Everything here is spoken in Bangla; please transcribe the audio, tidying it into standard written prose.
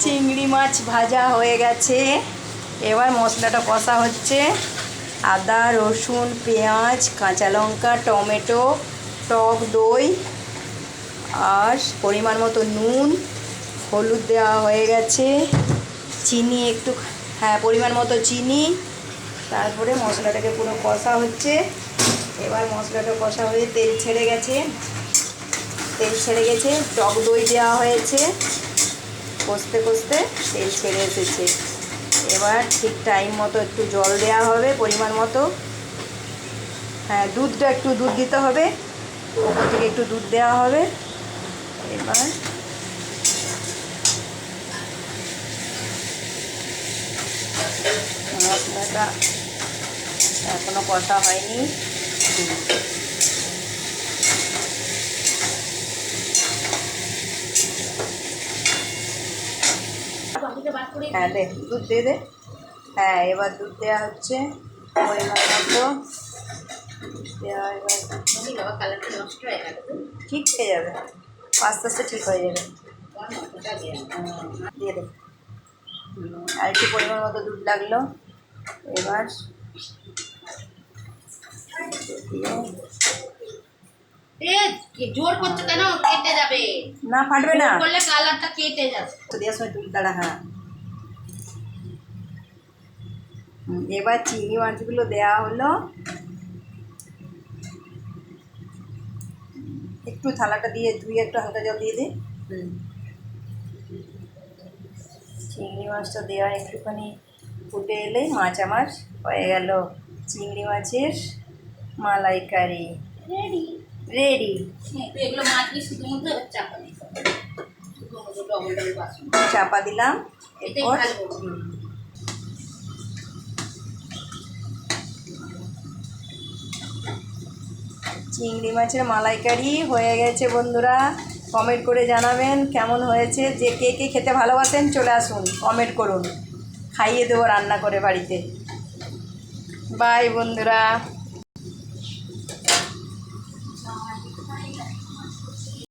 চিংড়ি মাছ ভাজা হয়ে গেছে। এবার মশলাটা কষা হচ্ছে। আদা, রসুন, পেঁয়াজ, কাঁচা লঙ্কা, টমেটো, টক দই আর পরিমাণ মতো নুন, হলুদ দেওয়া হয়ে গেছে, চিনি একটু, হ্যাঁ পরিমাণ মতো চিনি। তারপরে মশলাটাকে পুরো কষা হচ্ছে। এবার মশলাটা কষা হয়ে তেল ছেড়ে গেছে, টক দই দেওয়া হয়েছে, কষতে কষতে তেল ছেড়ে এসেছে। এবার ঠিক টাইম মতো একটু জল দেওয়া হবে পরিমাণ মতো। হ্যাঁ দুধ দিতে হবে, ওপর থেকে একটু দুধ দেওয়া হবে। এবার মশলাটা এখনো কষা হয়নি। হ্যাঁ দে, দুধ দিয়ে দে। হ্যাঁ এবার দুধ দেওয়া হচ্ছে পরিমাণ মতো দেওয়া। এবার ঠিক হয়ে যাবে, আস্তে আস্তে ঠিক হয়ে যাবে। দিয়ে দে, আর একটু পরিমাণ মতো দুধ লাগলো। এবার জোর করছো কেন? কেটে যাবে না, ফাটবে না, করলে কালারটা কেটে যাবে তো দেওয়ার সময় দুধ দাঁড়া। হ্যাঁ এবার চিংড়ি মাছগুলো দেওয়া হলো। একটু থালাটা দিয়ে ধুয়ে একটু হালকা জল দিয়ে দে। চিংড়ি মাছটা দেওয়া একটুখানি ফুটে এলে মাছ আমার হয়ে গেল চিংড়ি মাছের মালাইকারি রেডি। রেডি। এগুলো মাছ দিয়ে শুধু মধ্যে চাপা দিতে হবে, ডবল ডবল বাসন চাপা দিলাম। এরপর চিংড়ি মাছের মালাইকারি হয়ে গেছে। বন্ধুরা কমেন্ট করে জানাবেন কেমন হয়েছে। যে কে কে খেতে ভালোবাসেন চলে আসুন, কমেন্ট করুন, খাইয়ে দেবো রান্না করে বাড়িতে। বাই বন্ধুরা।